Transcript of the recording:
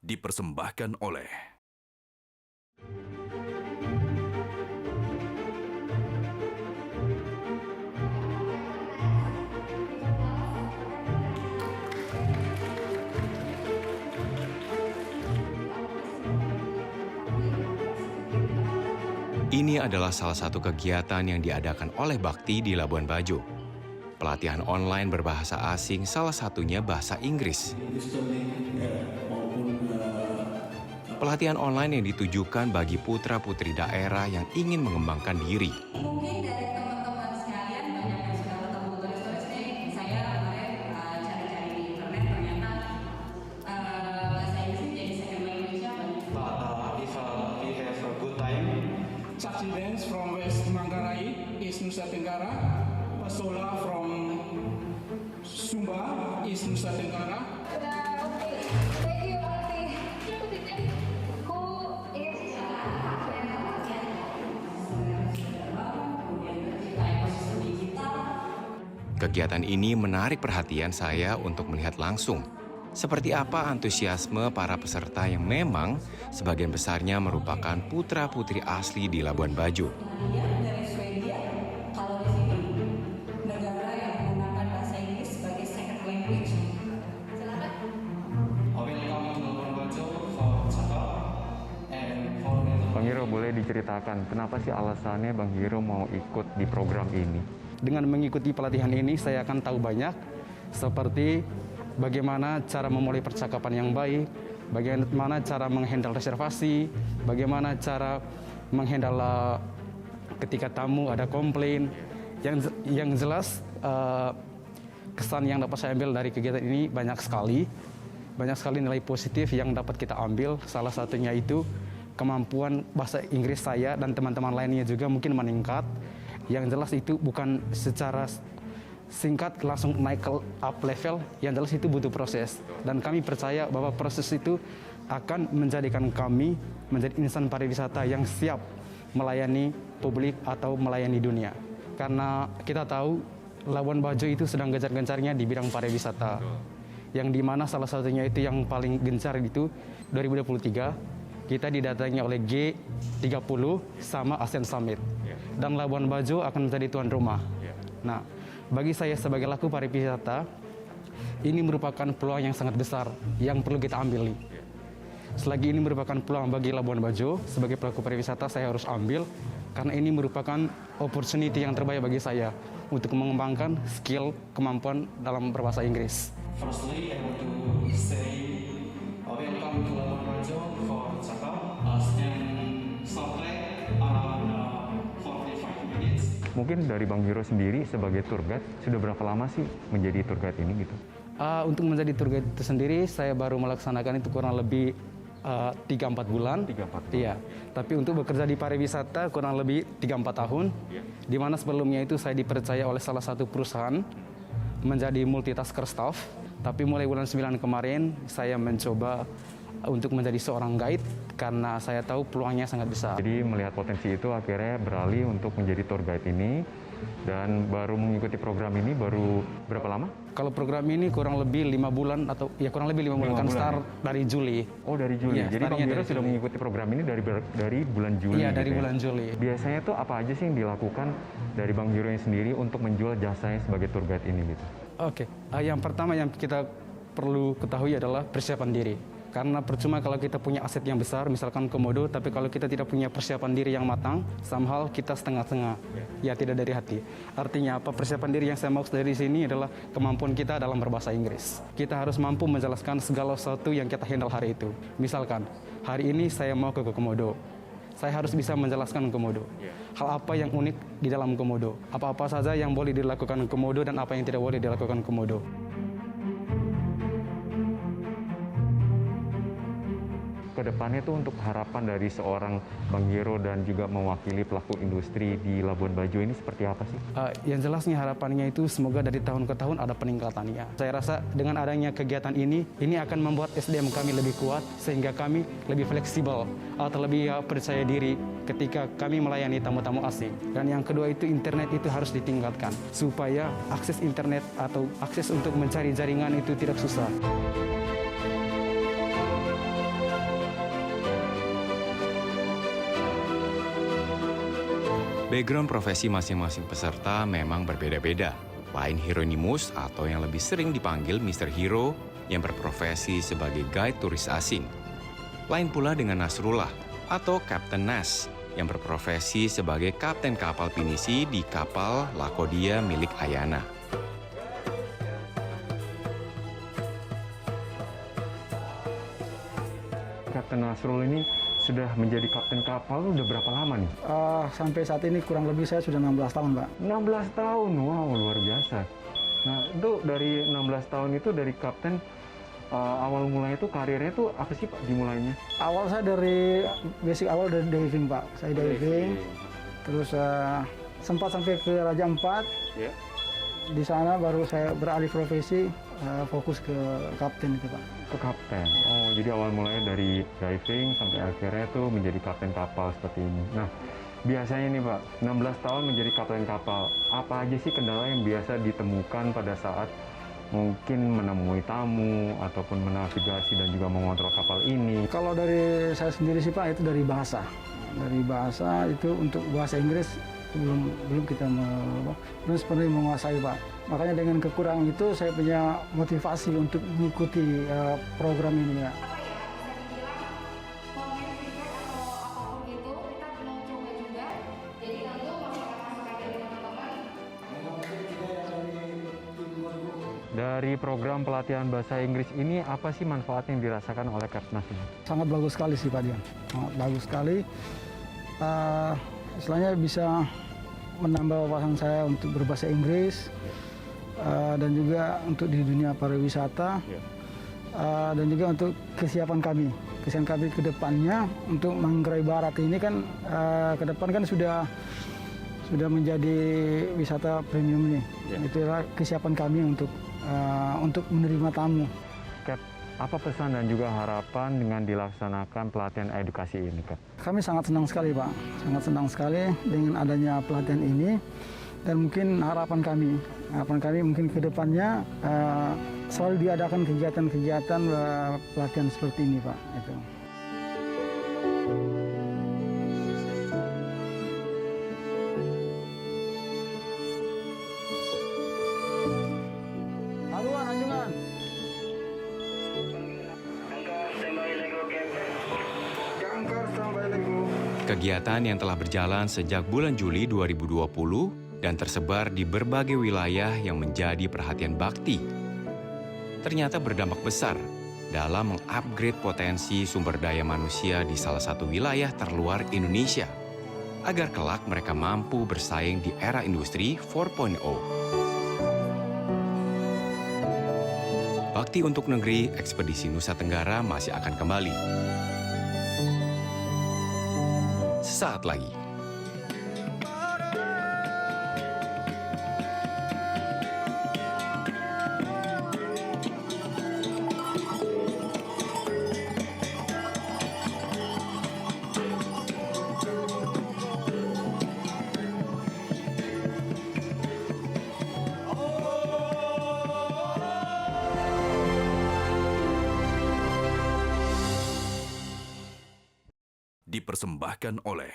dipersembahkan oleh Ini adalah salah satu kegiatan yang diadakan oleh Bakti di Labuan Bajo. Pelatihan online berbahasa asing, salah satunya bahasa Inggris. Pelatihan online yang ditujukan bagi putra-putri daerah yang ingin mengembangkan diri. Mungkin dari teman-teman sekalian banyak yang sudah ketemu tulis-tulis nih. Saya kemarin cari-cari di internet ternyata bahasa Inggris jadi second language-nya banyak. If we have a good time, Saksi Dance from West Manggarai, East Nusa Tenggara. Pasola from Sumba, East Nusa Tenggara. Oke, thank you Ati. Who is Kegiatan ini menarik perhatian saya untuk melihat langsung seperti apa antusiasme para peserta yang memang sebagian besarnya merupakan putra-putri asli di Labuan Bajo. dari Swedia. Kalau di sini negara yang menggunakan bahasa Inggris sebagai second language. Silakan. welcome to Labuan Bajo for cakap and for Bang Hiro, boleh diceritakan kenapa sih alasannya Bang Hiro mau ikut di program ini? Dengan mengikuti pelatihan ini, saya akan tahu banyak seperti bagaimana cara memulai percakapan yang baik, bagaimana cara menghandle reservasi, bagaimana cara menghandle ketika tamu ada komplain. Yang jelas kesan yang dapat saya ambil dari kegiatan ini banyak sekali nilai positif yang dapat kita ambil. Salah satunya itu kemampuan bahasa Inggris saya dan teman-teman lainnya juga mungkin meningkat. Yang jelas itu bukan secara singkat langsung naik ke up level, yang jelas itu butuh proses. Dan kami percaya bahwa proses itu akan menjadikan kami menjadi insan pariwisata yang siap melayani publik atau melayani dunia. Karena kita tahu Labuan Bajo itu sedang gencar-gencarnya di bidang pariwisata. Yang dimana salah satunya itu yang paling gencar itu 2023 kita didatangi oleh G30 sama ASEAN Summit. Dan Labuan Bajo akan menjadi tuan rumah. Nah, bagi saya sebagai pelaku pariwisata, ini merupakan peluang yang sangat besar yang perlu kita ambil. Selagi ini merupakan peluang bagi Labuan Bajo, sebagai pelaku pariwisata saya harus ambil, karena ini merupakan opportunity yang terbaik bagi saya untuk mengembangkan skill, kemampuan dalam berbahasa Inggris. Firstly, I want to say welcome to Labuan Bajo for cakap and soundtrack around 45 minutes. Mungkin dari Bang Hiro sendiri sebagai tour guide, sudah berapa lama sih menjadi tour guide ini gitu? Untuk menjadi tour guide itu sendiri, saya baru melaksanakan itu kurang lebih 3-4 bulan. 3-4 bulan. Iya. Tapi untuk bekerja di pariwisata kurang lebih 3-4 tahun. Di mana sebelumnya itu saya dipercaya oleh salah satu perusahaan menjadi multitasker staff. Tapi mulai bulan 9 kemarin saya mencoba untuk menjadi seorang guide karena saya tahu peluangnya sangat besar. Jadi melihat potensi itu akhirnya beralih untuk menjadi tour guide ini dan baru mengikuti program ini baru berapa lama? Kalau program ini kurang lebih 5 bulan atau ya kurang lebih 5 bulan kan start dari Juli. Oh, dari Juli. Iya, Jadi Bang startnya Hiro dari sudah Juli. mengikuti program ini dari bulan Juli. Iya, dari gitu ya? bulan Juli. Biasanya tuh apa aja sih yang dilakukan dari Bang Hiro yang sendiri untuk menjual jasanya sebagai tour guide ini gitu? Oke, yang pertama yang kita perlu ketahui adalah persiapan diri. Karena percuma kalau kita punya aset yang besar, misalkan komodo, tapi kalau kita tidak punya persiapan diri yang matang, somehow kita setengah-setengah, ya tidak dari hati. Artinya apa? Persiapan diri yang saya maksud dari sini adalah kemampuan kita dalam berbahasa Inggris. Kita harus mampu menjelaskan segala sesuatu yang kita handle hari itu. Misalkan, hari ini saya mau ke komodo. Saya harus bisa menjelaskan komodo. Hal apa yang unik di dalam komodo? Apa-apa saja yang boleh dilakukan komodo dan apa yang tidak boleh dilakukan komodo. Kedepannya tuh untuk harapan dari seorang Bang Hiro dan juga mewakili pelaku industri di Labuan Bajo ini seperti apa sih? Yang jelasnya harapannya itu semoga dari tahun ke tahun ada peningkatannya. Saya rasa dengan adanya kegiatan ini akan membuat SDM kami lebih kuat sehingga kami lebih fleksibel atau lebih percaya diri ketika kami melayani tamu-tamu asing. Dan yang kedua itu internet itu harus ditingkatkan supaya akses internet atau akses untuk mencari jaringan itu tidak susah. Background profesi masing-masing peserta memang berbeda-beda. Lain Hieronymus atau yang lebih sering dipanggil Mr. Hero yang berprofesi sebagai guide turis asing. Lain pula dengan Nasrullah atau Captain Nas yang berprofesi sebagai kapten kapal pinisi di kapal Lakodia milik Ayana. Kapten Nasrul ini sudah menjadi kapten kapal udah berapa lama nih? Sampai saat ini kurang lebih saya sudah 16 tahun, Pak. 16 tahun, wow luar biasa. Nah itu dari 16 tahun itu dari kapten awal mulai itu karirnya itu apa sih Pak dimulainya? Awal saya dari basic awal dari diving, Pak. Saya diving, terus sempat sampai ke Raja Ampat. Ya. Di sana baru saya beralih profesi, fokus ke kapten itu, Pak. Ke kapten. Oh, jadi awal mulanya dari diving sampai akhirnya tuh menjadi kapten kapal seperti ini. Nah, biasanya nih Pak, 16 tahun menjadi kapten kapal. Apa aja sih kendala yang biasa ditemukan pada saat mungkin menemui tamu ataupun menavigasi dan juga mengontrol kapal ini? Kalau dari saya sendiri sih, Pak, itu dari bahasa. Dari bahasa itu untuk bahasa Inggris belum kita belum sepenuhnya menguasai, Pak. Makanya dengan kekurangan itu saya punya motivasi untuk mengikuti program ini, Pak. Dari program pelatihan bahasa Inggris ini apa sih manfaat yang dirasakan oleh Kapnas ini? Sangat bagus sekali sih, Pak Dian. Sangat bagus sekali. Istilahnya bisa menambah wawasan saya untuk berbahasa Inggris dan juga untuk di dunia pariwisata dan juga untuk kesiapan kami ke depannya untuk Manggarai Barat ini kan ke depan kan sudah menjadi wisata premium nih. Itulah kesiapan kami untuk menerima tamu. Kap, apa pesan dan juga harapan dengan dilaksanakan pelatihan edukasi ini, Kap? Kami sangat senang sekali, Pak. Sangat senang sekali dengan adanya pelatihan ini. Dan mungkin harapan kami mungkin ke depannya selalu diadakan kegiatan-kegiatan pelatihan seperti ini, Pak. Itu. Haluan, anjungan. Kegiatan yang telah berjalan sejak bulan Juli 2020 dan tersebar di berbagai wilayah yang menjadi perhatian Bakti, ternyata berdampak besar dalam mengupgrade potensi sumber daya manusia di salah satu wilayah terluar Indonesia, agar kelak mereka mampu bersaing di era industri 4.0. Bakti untuk Negeri Ekspedisi Nusa Tenggara masih akan kembali. Sesaat lagi. Dipersembahkan oleh